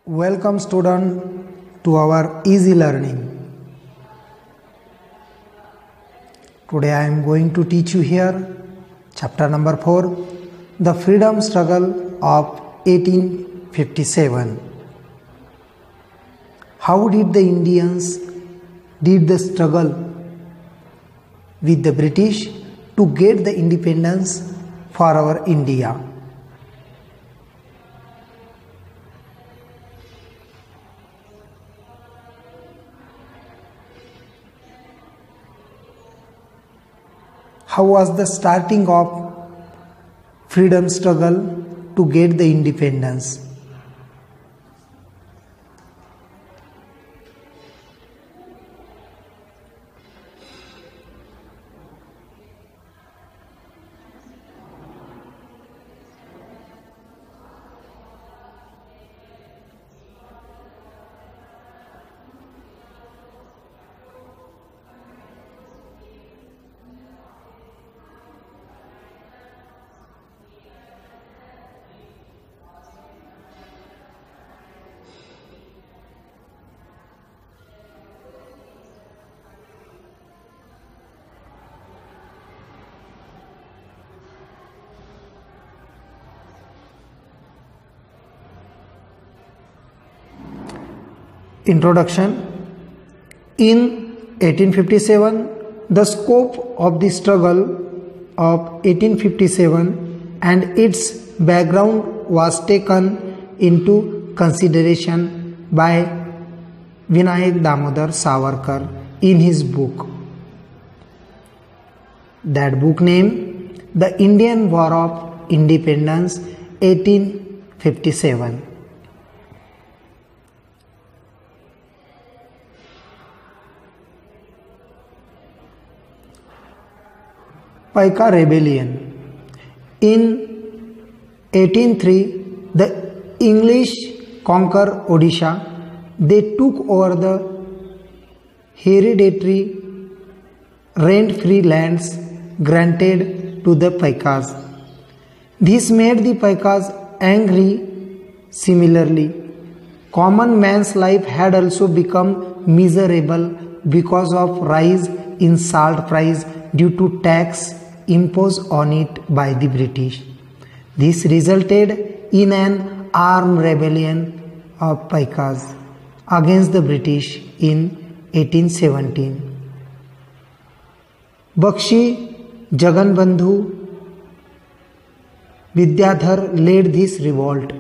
Welcome student to our easy learning. Today I am going to teach you here chapter number 4, the freedom struggle of 1857. How did the Indians did the struggle with the British to get the independence for our India? How was the starting of freedom struggle to get the independence? Introduction. In 1857, the scope of the struggle of 1857 and its background was taken into consideration by Vinayak Damodar Savarkar in his book. That book named The Indian War of Independence 1857. Paika Rebellion. In 1803, the English conquered Odisha. They took over the hereditary rent-free lands granted to the Paikas. This made the Paikas angry. Similarly, common man's life had also become miserable because of rise in salt price due to tax imposed on it by the British. This resulted in an armed rebellion of Paikas against the British in 1817. Bakshi Jaganbandhu Vidyadhar led this revolt.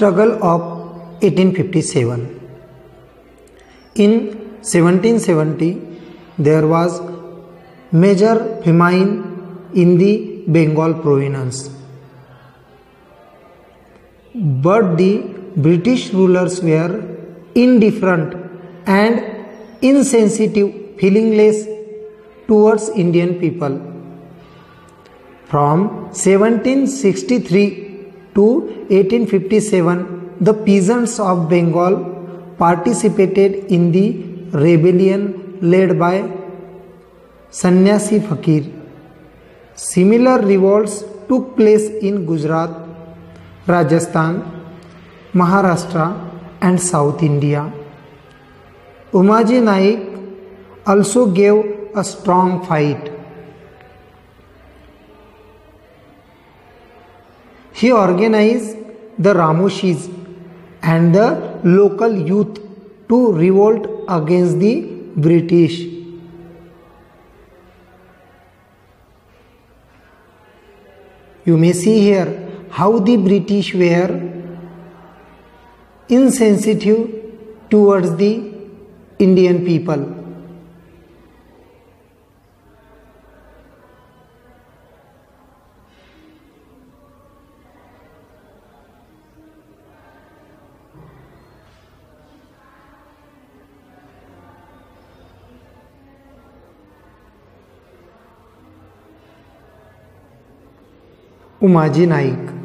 Struggle of 1857. In 1770, there was major famine in the Bengal province. But the British rulers were indifferent and insensitive, feelingless towards Indian people. From 1763 to 1857, the peasants of Bengal participated in the rebellion led by Sannyasi Fakir. Similar revolts took place in Gujarat, Rajasthan, Maharashtra and South India. Umaji Naik also gave a strong fight. He organized the Ramoshis and the local youth to revolt against the British. You may see here how the British were insensitive towards the Indian people. Umaji Naik.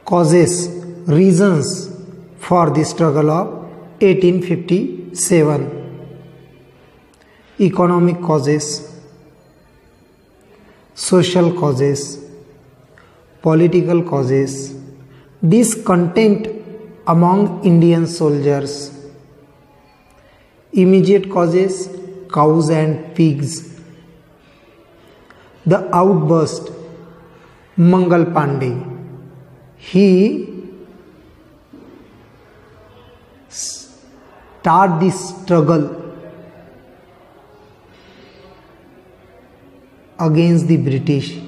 Causes, reasons for the struggle of 1857. Economic causes, social causes, political causes, discontent among Indian soldiers. Immediate causes, cows and pigs. The outburst, Mangal Pandey. He started the struggle against the British.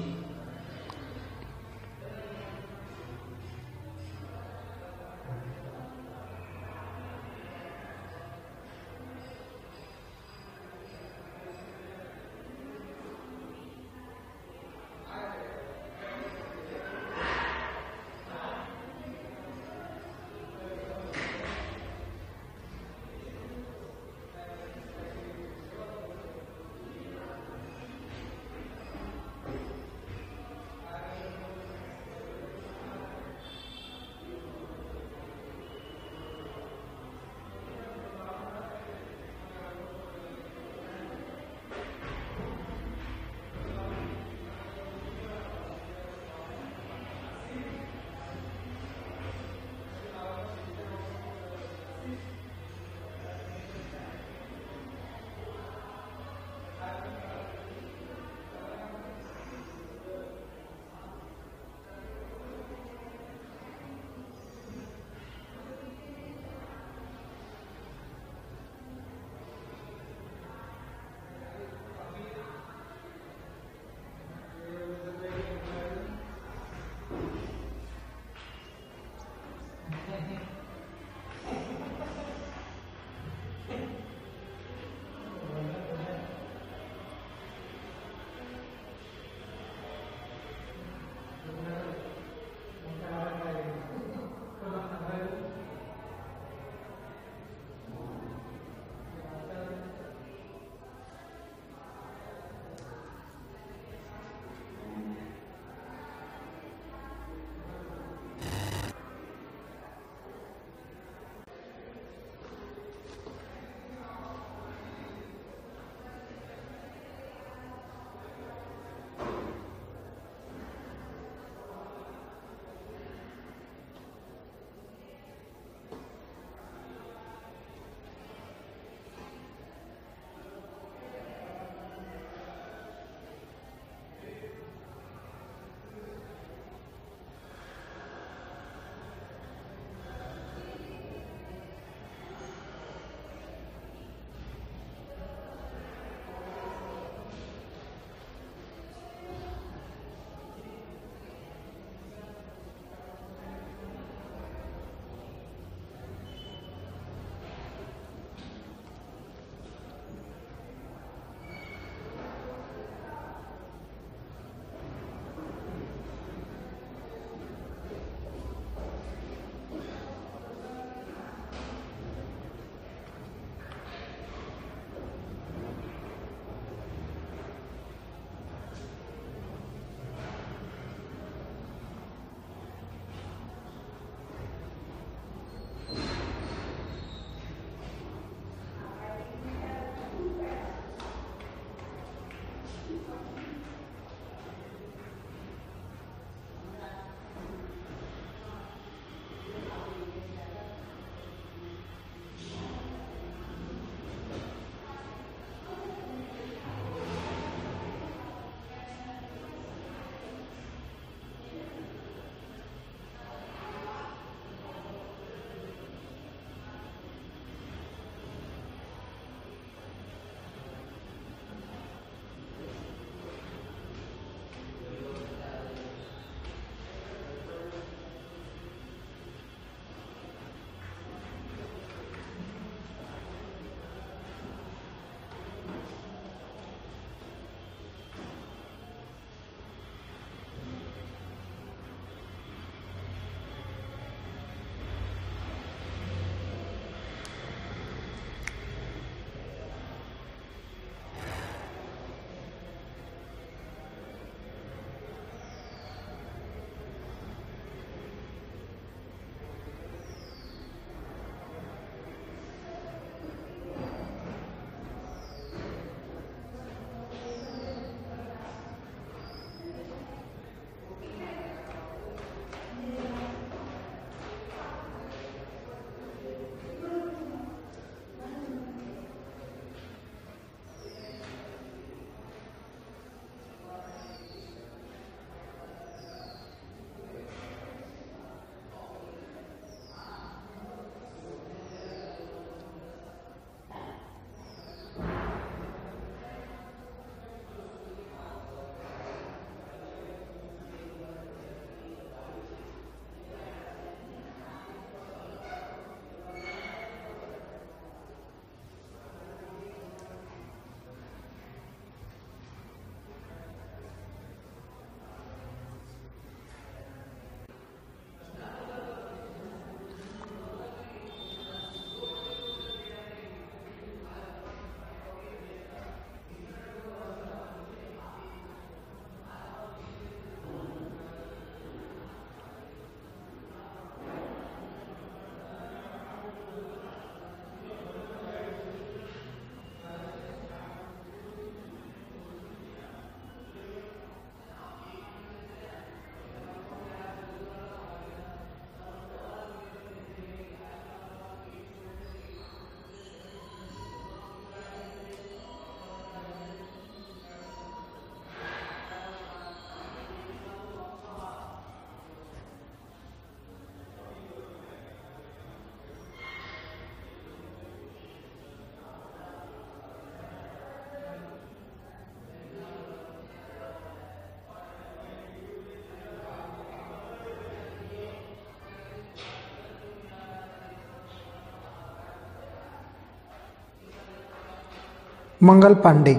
Mangal Pandey.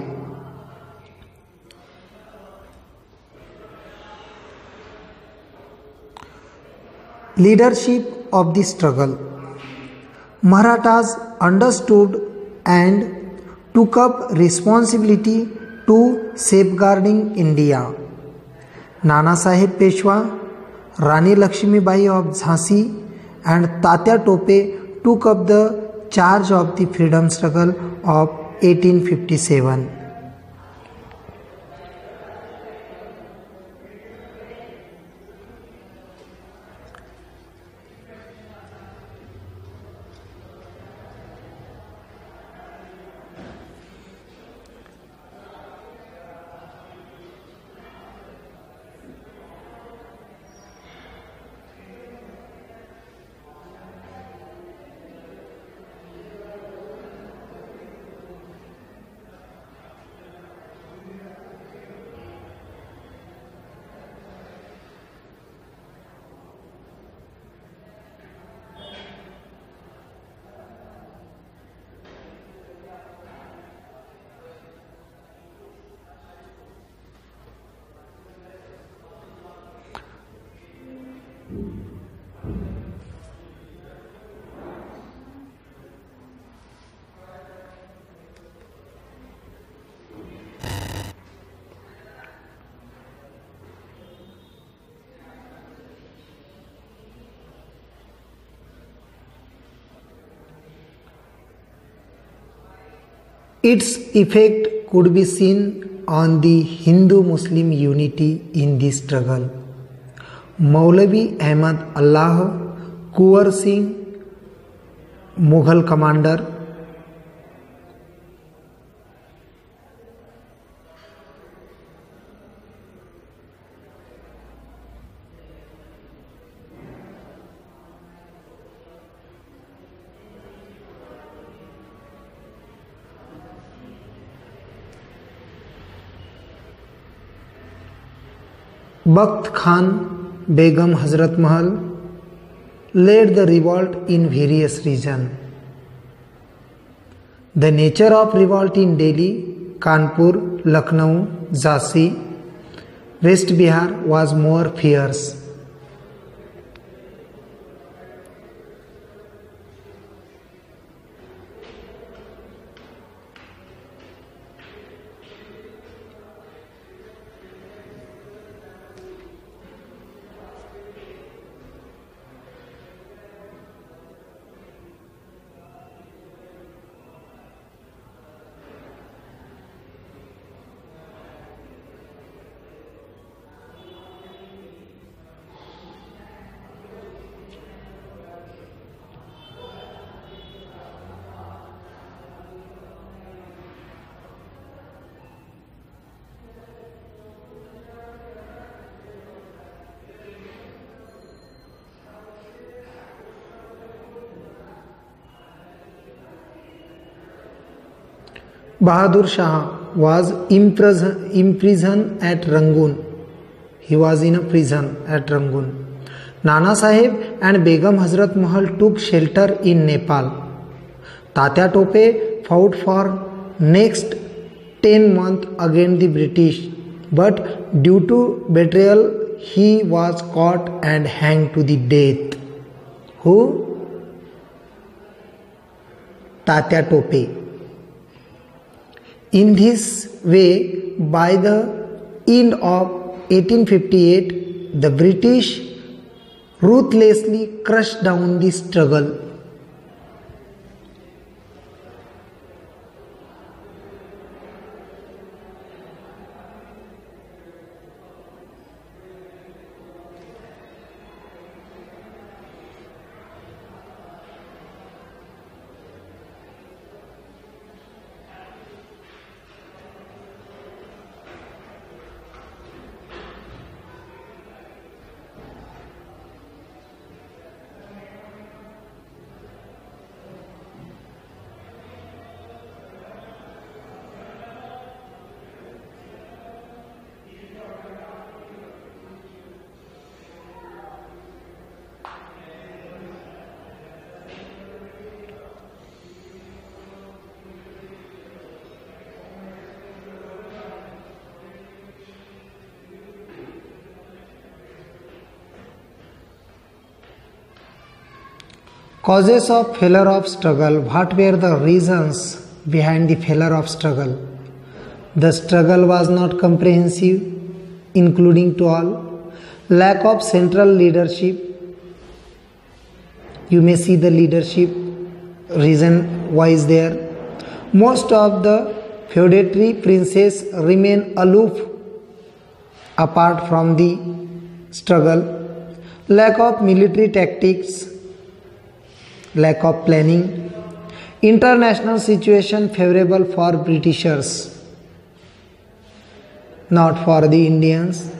Leadership of the struggle. Marathas understood and took up responsibility to safeguarding India. Nana Saheb Peshwa, Rani Lakshmibai of Jhansi and Tatya Tope took up the charge of the freedom struggle of 1857. Its effect could be seen on the Hindu-Muslim unity in this struggle. Maulavi Ahmad Allah, Kuwar Singh, Mughal commander, Bakht Khan, Begum Hazrat Mahal led the revolt in various regions. The nature of revolt in Delhi, Kanpur, Lucknow, Jhansi, West Bihar was more fierce. Bahadur Shah was imprisoned at Rangoon. He was in a prison at Rangoon. Nana Sahib and Begum Hazrat Mahal took shelter in Nepal. Tatya Tope fought for next 10 months against the British, but due to betrayal he was caught and hanged to the death. Who? Tatya Tope. In this way, by the end of 1858, the British ruthlessly crushed down the struggle. Causes of failure of struggle. What were the reasons behind the failure of struggle? The struggle was not comprehensive, including to all. Lack of central leadership. You may see the leadership reason why is there. Most of the feudatory princes remain aloof apart from the struggle. Lack of military tactics, lack of planning. International situation favorable for Britishers, not for the Indians.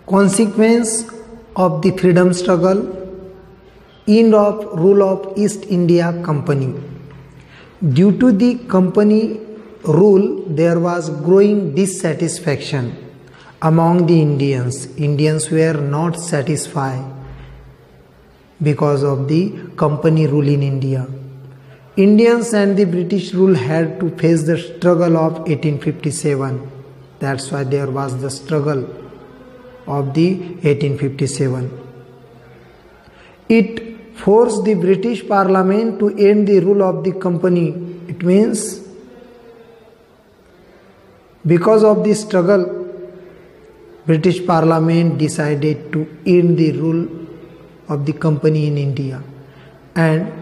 Consequence of the freedom struggle. End of rule of East India Company. Due to the company rule, there was growing dissatisfaction among the Indians. Indians were not satisfied because of the company rule in India. Indians and the British rule had to face the struggle of 1857. That's why there was the struggle of the 1857. It forced the British Parliament to end the rule of the company. It means because of the struggle, British Parliament decided to end the rule of the company in India and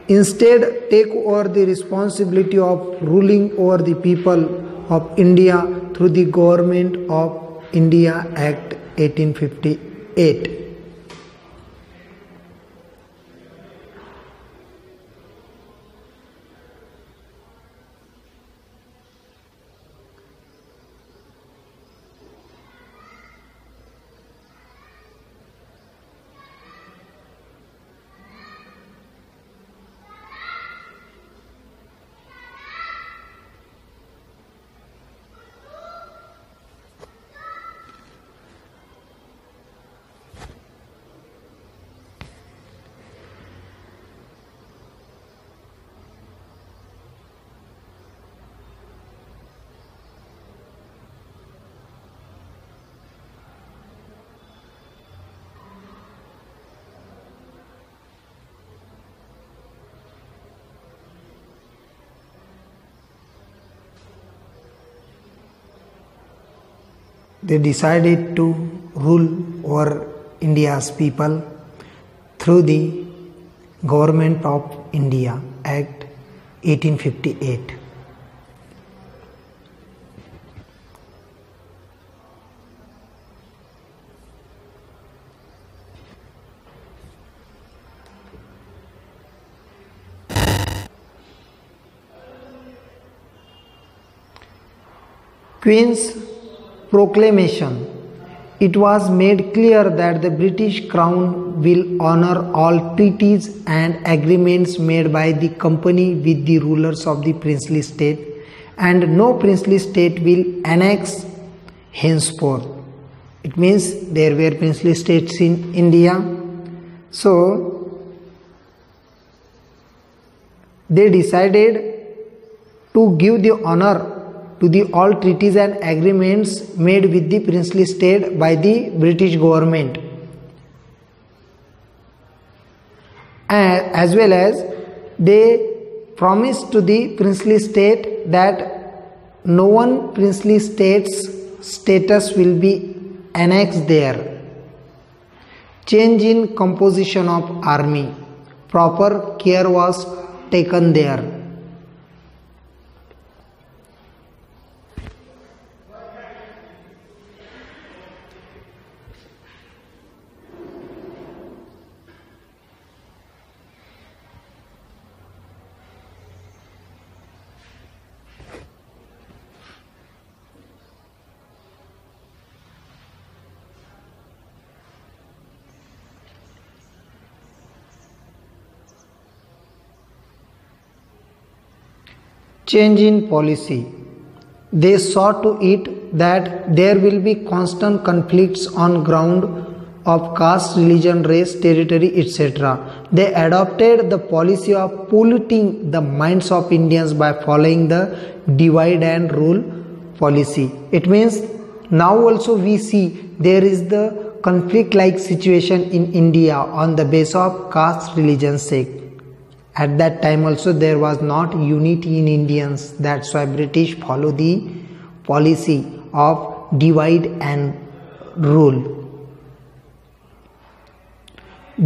instead take over the responsibility of ruling over the people of India through through the Government of India Act 1858. They decided to rule over India's people through the Government of India Act 1858. Queen's Proclamation. It was made clear that the British Crown will honor all treaties and agreements made by the Company with the rulers of the princely state, and no princely state will annex henceforth. It means there were princely states in India, so they decided to give the honor to the all treaties and agreements made with the princely state by the British government, as well as they promised to the princely state that no one princely state's status will be annexed there. Change in composition of army. Proper care was taken there. Change in policy. They saw to it that there will be constant conflicts on ground of caste, religion, race, territory, etc. They adopted the policy of polluting the minds of Indians by following the divide and rule policy. It means now also we see there is the conflict like situation in India on the basis of caste, religion, sect. At that time also there was not unity in Indians. That's why British follow the policy of divide and rule.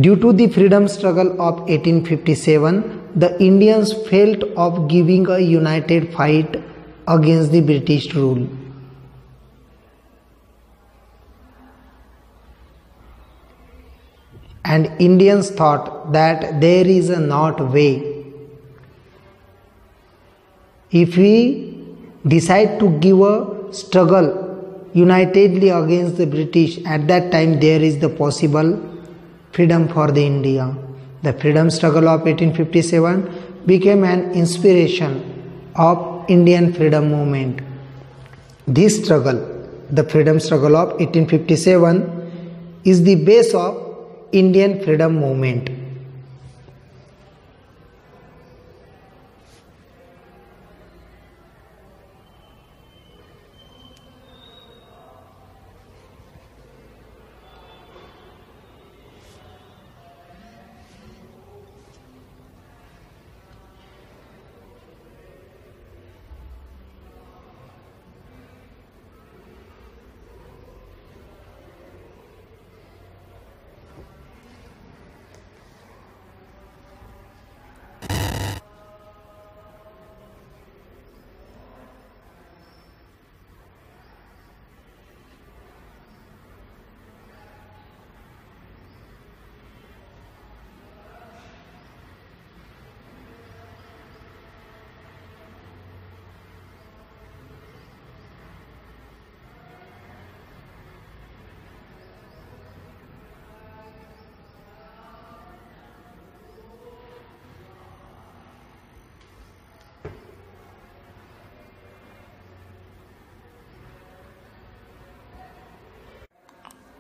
Due to the freedom struggle of 1857, the Indians felt of giving a united fight against the British rule. And Indians thought that there is a not way. If we decide to give a struggle unitedly against the British, at that time there is the possible freedom for the India. The freedom struggle of 1857 became an inspiration of Indian freedom movement. This struggle, the freedom struggle of 1857, is the base of Indian freedom movement.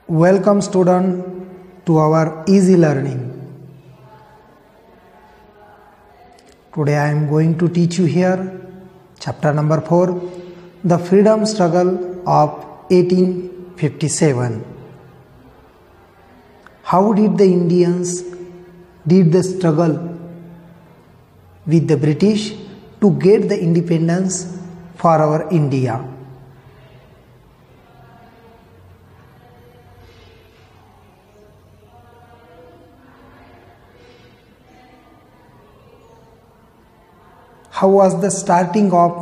Welcome student to our easy learning. Today I am going to teach you here chapter number 4, the freedom struggle of 1857. How did the Indians did the struggle with the British to get the independence for our India? How was the starting of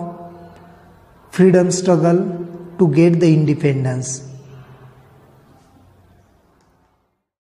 freedom struggle to get the independence?